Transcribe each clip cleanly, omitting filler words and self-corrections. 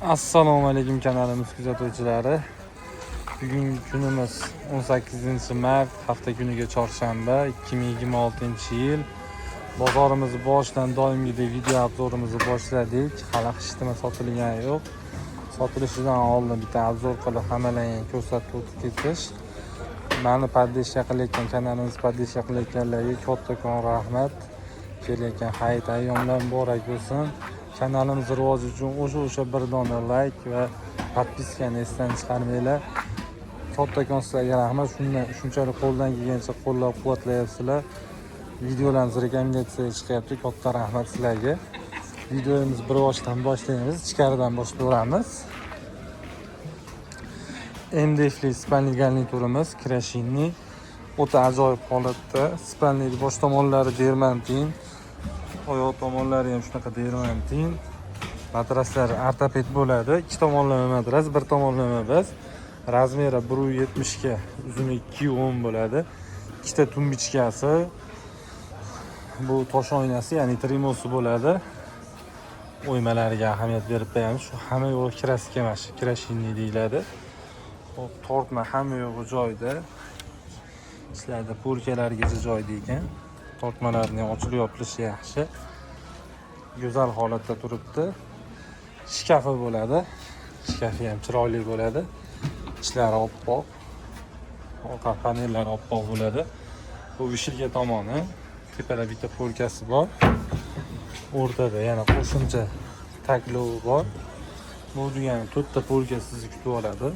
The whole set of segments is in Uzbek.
Assalomu alaykum kanalimiz kuzatuvchilari. Bugungi kunimiz 18-mart, hafta kuniga chorshanba, 2026-yil. Bozorimizni boshidan doimgidek video obzorimizni boshladik. Hali qishtima sotilgani yo'q. Sotilishidan oldin bitta obzor qilib hammalarga ko'rsatib o'tib ketish. Meni podpishka qilayotgan, kanalimizni podpishka qilayotganlarga kattakon rahmat. Kelayotgan hayit ayyomlar muborak bo'lsin. Kanalimiz rivoji uchun o'sha bir dona like va podpiskani esdan chiqarmanglar. Kattakon sizlarga rahmat. Shunchalik qo'ldan kelgancha qo'llab-quvvatlayapsizlar. Videolarimiz rekomendatsiyaga chiqyapti. Katta rahmat sizlarga. Videomiz bir boshdan boshlaymiz. Ichkaridan boshlaymiz. MDFli spalni garniturimiz Krashinni o'ta ajoyib holatda. Spalni bosh tomonlari dermantin, oyoq tomonlari ham shunaqa dermantin. Matraslar ortoped bo'ladi. Ikki tomonlama matras, bir tomonlama emas. Razmeri 1.70 ga, uzuni 2.10 bo'ladi. Ikkita tumbichkasi, bu tosh oynasi, ya'ni trimosi bo'ladi. O'ymalariga ahamiyat berib qo'yamiz. Shu hamma yo'q kraska emas, Krashinni deyiladi. Hop, tortma hamma yo'g'i joyida. Ishlarda polkalargacha joyida ekan. Tortmalarning ochilib yopilishi yaxshi. Go'zal holatda turibdi. Shkafi bo'ladi. Shkafi ham chiroyli bo'ladi. Ichlari oppoq. Orqa panellari oppoq bo'ladi. Bu vishilka tomoni. Tepada bitta polkasi bor. O'rtada yana qo'shimcha taklovi bor. Bu degani 4 ta polka sizni kutib oladi.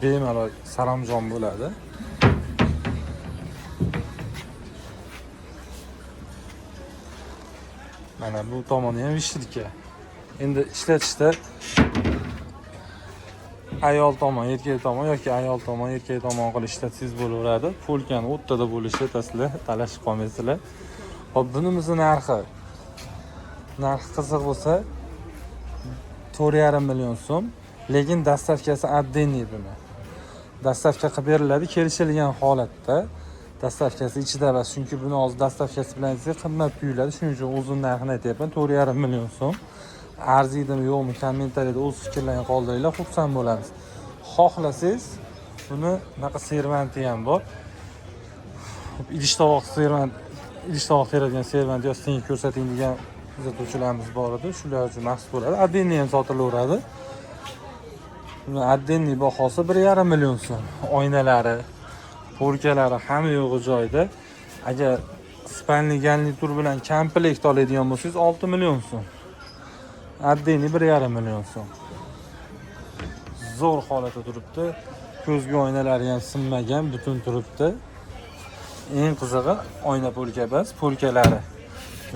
Bemalol saramjon bo'ladi. Mana bu tomoni ham vishilka. Endi ishlatishda ayol tomon, erkak tomon yoki ayol tomon, erkak tomon qilib ishlatsangiz bo'laveradi. Polkani o'rtada bo'lishi tasla talashib qolmaysizlar. Hop, bunimizning narxi qiziq bo'lsa 4,5 million so'm, lekin dastavkasi отдельный buni. Dastavka qilib beriladi kelishilgan holatda. Dastavkasi ichida emas, chunki buni hozir dastavkasi bilan sizga qimmat tuyuladi. Shuning uchun o'zim narxini aytyapman, 4,5 million so'm. Arziydimi yo'qmi kommentariyada o'z fikrlaringizni qoldiringlar, xursand bo'lamiz. Xohlasangiz buni bunaqa servanti ham bor. Idish tovoq teradigan servant yozsangiz ko'rsating degan kuzatuvchilarimiz bor edi. Shular uchun maxsus bo'ladi. Отдельный ham sotilaveradi. Buni отдельный bahosi 1,5 million so'm. Oynalari, polkalari hamma yo'g'i joyida. Agar spalni garnitur bilan komplekt oladigan bo'lsangiz 6 million so'm. Отдельный 1,5 million so'm. Zo'r holatda turibdi. Ko'zgu oynalari ham sinmagan, butun turibdi. Eng qizig'i oyna polka emas, polkalari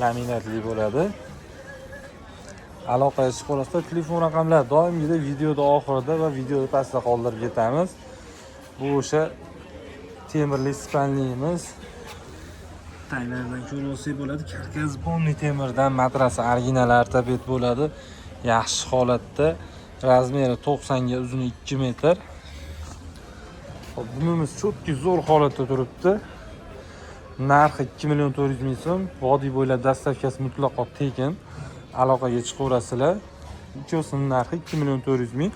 laminatli bo'ladi. Aloqaga chiqib olasizlar. Telefon raqamlari doimgidek videoda oxirida va videoda pastda qoldirib ketamiz. Bu o'sha temirli spalnimiz. Taylardan ko'rsangiz bo'ladi. Karkazbonli temirdan, matrasi original ortoped bo'ladi. Yaxshi holatda. Razmeri 90 ga, uzuni 2 metr. Hop, bunimiz cho'tki zo'r holatda turibdi. Narxi 2 million 400 ming so'm. Vodiy bo'ylab dastavkasi mutlaqo tekin. Aloqaga chiqaverasizlar. Ikkosining narxi 2 million 400 ming.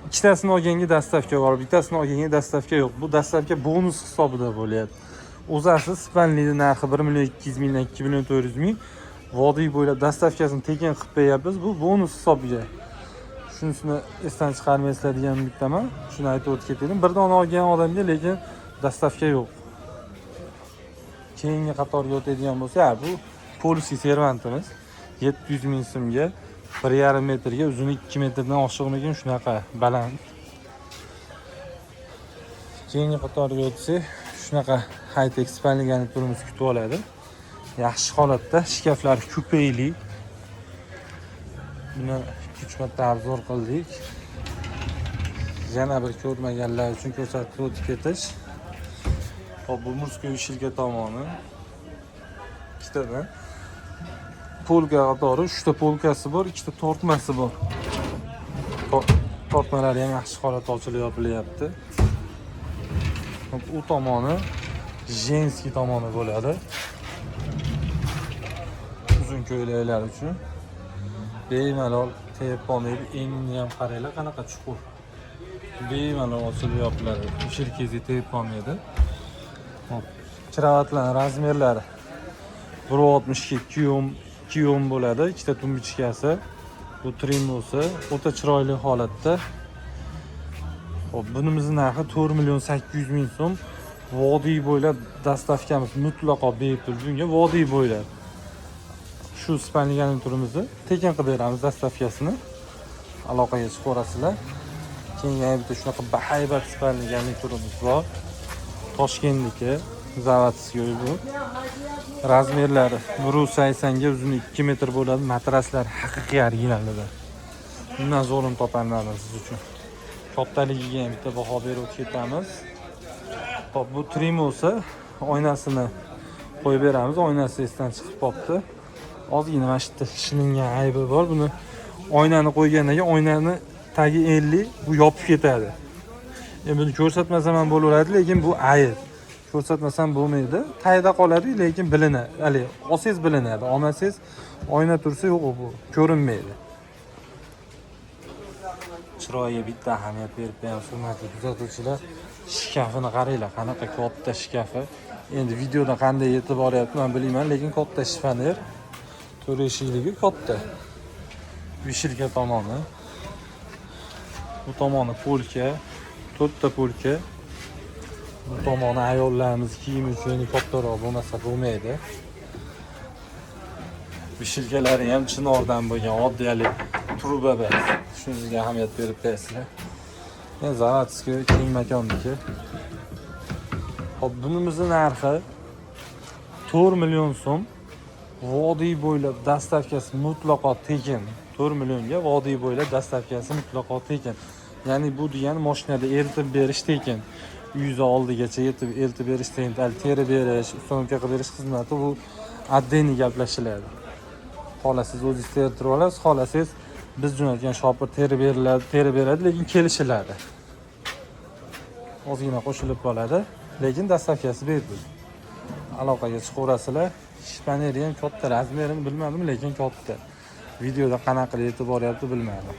Ikkitasini olganga dastavka bor, bittasini olganga dastavka yo'q. Bu dastavka bonus hisobida bo'lyapti. O'zasi spalnining narxi 1 million 200 mingdan 2 million 400 ming. Vodiy bo'ylab dastavkasini tekin qilib beryapmiz. Bu bonus hisobiga. Shunisini esdan chiqarmaysizlar degan umiddaman. Shuni aytib o'tib ketadim. Bir dona olgan odamga lekin dastavka yo'q. Keyingi qatorga o'tadigan bo'lsa, bu polisi servantimiz 700 ming so'mga, 1,5 metrga, uzuni 2 metrdan oshiqmagan shunaqa baland. Keyingi qatorga o'tsak, shunaqa high-tech spalni garniturimiz kutib oladi. Yaxshi holatda, shkaflari kupeyli. Buni 2-3 marta obzor qildik. Yana bir ko'rmaganlar uchun ko'rsatib o'tib ketish. Hop, bu murskoy vishilka tomoni. Ikkitadan polka qatori, 3 ta polkasi bor, 2 ta tortmasi bor. Tortmalari ham yaxshi holatda ochilib yopilyapti. Hop, u tomoni jenskiy tomoni bo'ladi. Uzun ko'ylaklar uchun bemalol Tep olmaydi. Engini ham qaranglar, qanaqa chuqur. Bemalol ochilib yopiladi. Shirkezi tep olmaydi. Hop. Kravatlar razmerlari 1.62 2 bo'ladi. Ikkita tumbichkasi. Bu trimosi o'ta chiroyli holatda. Hop, bunimizning narxi 4.800.000 so'm. Vodiy bo'ylab dastavkamiz mutlaqo bepul. Bunga vodiy bo'ylab shu spalni garniturimizni tekin qilib beramiz dastavkasini. Aloqaga chiqib ko'rasizlar. Keyin yana bitta shunaqa bahaybat spalni garniturimiz bor. Toshkentniki zavodskiy bu. Razmerlari 1.80 ga uzuni 2 metr bo'ladi. Matraslar haqiqiy originallar. Bundan zo'rini topolmayman siz uchun. Kattaligiga ham bitta baho berib ketamiz. Hop, bu trimosi oynasini qo'yib beramiz. Oynasi esdan chiqib qopti. Ozgina mana shu yerda shilingan aybi bor. Buni oynani qo'ygandan keyin oynani tagi 50 bu yopib ketadi. Endi buni ko'rsatmasam ham bo'laveradi, lekin bu ayb. Ko'rsatmasam bo'lmaydi. Tagida qoladi, lekin bilinadi. Hali olsangiz bilinadi. Olmasangiz oyna tursa yo'q bu ko'rinmaydi. Chiroyiga bitta ahamiyat berib beramiz, hurmatli kuzatuvchilar. Shkafini qaranglar, qanaqa katta shkafi. Endi videoda qanday yetib boryapti men bilmayman, lekin katta shifoner. 4 eshikligi katta. Vishilka tomoni. Bu tomoni polka, 4 ta polka. Bu tomoni ayollarimiz kiyimi uchun kattaroq bo'lmasa bo'lmaydi. Vishilkalari ham chinordan bo'lgan oddiy truba bas. Shunga ahamiyat berib bersizlar. Men zavodskiy keng makonniki. Hop, bunimizning narxi 4 million so'm. Vodiy bo'ylab dastavkasi mutlaqo tekin. 4 millionga vodiy bo'ylab dastavkasi mutlaqo tekin. Ya'ni bu degani mashinada eltib berish tekin. Uyingiz oldigacha yetib eltib berish tekin, teri berish, ustomka qilib berish xizmati bu addeniy gaplashiladi. Xohlasangiz o'zingiz terib olasiz, xohlasangiz biz jo'natgan shopir teri beradi, lekin kelishiladi. Ozgina qo'shilib qoladi, lekin dastavkasi bepul. Aloqaga chiqaverasizlar. Shpaneri ham katta, razmerini bilmadim, lekin katta. Videoda qanaqa yetib boryapti bilmadim.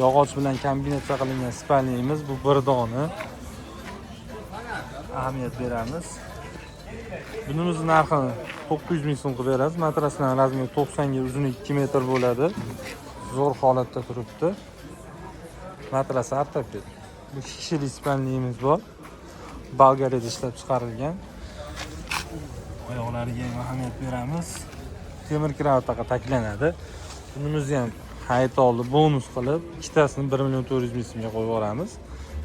Yog'och bilan kombinatsiya qilingan spalnimiz bu bir dona. Ahamiyat beramiz. Bunimizning narxini 900 ming so'm qilib beramiz. Matraslar razmeri 90 ga uzuni 2 metr bo'ladi. Zo'r holatda turibdi. Matras ortoped. Bu kishilik spalnimiz bor. Bolgariyada ishlab chiqarilgan. Oyoqlariga ham ahamiyat beramiz. Temir kravatga taklanadi. Bunimizni ham hayit oldi bonus qilib ikkitasini 1.400.000 so'mga qo'yib yuboramiz.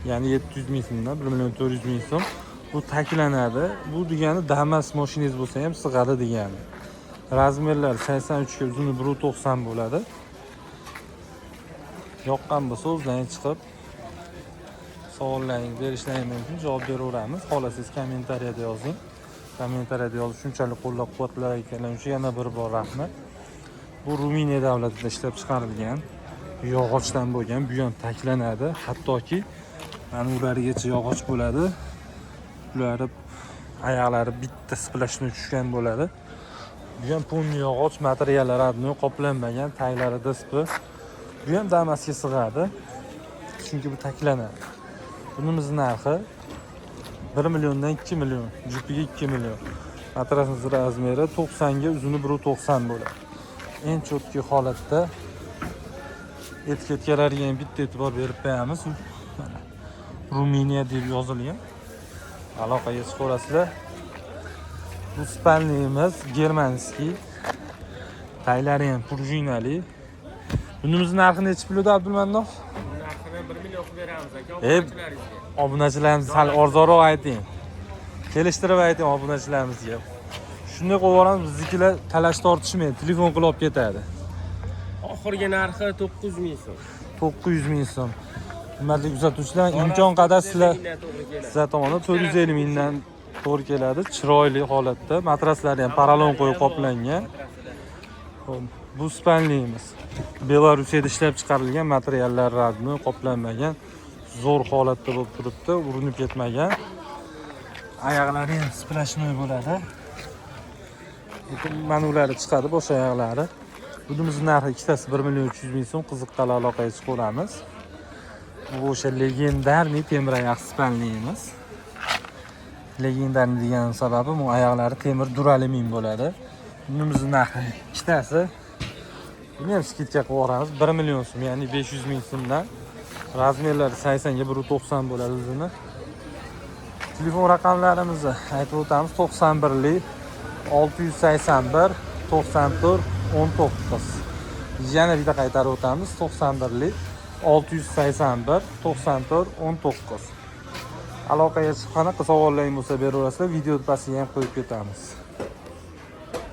Ya'ni 700.000 so'mdan 1.400.000 so'm bu taklanadi. Bu degani Damas mashinangiz bo'lsa ham sig'adi degani. Razmerlar 83 ga uzuni 1.90 bo'ladi. Yoqqan bo'lsa o'zidan chiqib savollaringiz berishlaringiz mumkin, javob beraveramiz. Xohlasangiz kommentariyada yozing. Kommentariyada yozib shunchalik qo'llab-quvvatlar ekanlar uchun yana bir bor rahmat. Bu Ruminiya davlatida ishlab chiqarilgan yog'ochdan bo'lgan, bu ham taklanadi. Hattoki mana ulargacha yog'och bo'ladi. Ular oyoqlari bitta splashni tushgan bo'ladi. Bu ham ponni yog'och materiallari adno qoplanmagan, taglari dispi. Bu ham Damasga sig'adi. Chunki bu taklanadi. Bunimizning narxi 1 milliondan 2 million, jupiga 2 million. Matrasning razmeri 90 ga uzuni 1.90 bo'ladi. En cho'tki holatda etiketkalariga ham bitta e'tibor berib qo'yamiz. Ruminiya deb yozilgan. Aloqaga chiqaverasizlar. Bu spalnimiz germanskiy. Taylari ham prujinali. Bunimizning narxi necha pulda Abdulmannof? Narxini 1 million qilib beramiz aka, obunachilarimiz sal arzonroq ayting. Kelishtirib ayting obunachilarimizga. Shunday qilib yuboramiz, biznikilar talash tortishmaydi, telefon qilib olib ketadi. Oxirgi narxi 900 ming so'm. 900 ming so'm. Hurmatli kuzatuvchilar, imkon qadar sizlar tomonidan 450 mingdan to'g'ri keladi. Chiroyli holatda, matraslari ham paralon qo'yib qoplangan. Bu spalnimiz Belarusiyada ishlab chiqarilgan materiallar radmi qoplanmagan, zo'r holatda bo'lib turibdi, urinib ketmagan. Oyoqlari ham splashnoy bo'ladi. manulari chiqadi, bosh oyoqlari. Budimizni narxi ikkitasi 1 million 300 ming so'm. Qiziqqan aloqaga chiqaveramiz. Bu o'sha legendarniy temir oyoq spanliyimiz. Legendarniy degan sababi bu oyoqlari temir duralumin bo'ladi. Bunimizning narxi ikkitasi buni ham skidka qilib yuboramiz 1 million so'm, ya'ni 500 ming so'mdan. Razmerlari 80 ga 190 bo'ladi o'zini. Telefon raqamlarimizni aytib o'tamiz. 91lik 681 94 19. Yana bitta qaytarib o'tamiz. 91lik 681 94 19. Aloqaga chiqqanda savollaring bo'lsa beraverasizlar. Video pastiga ham qo'yib ketamiz.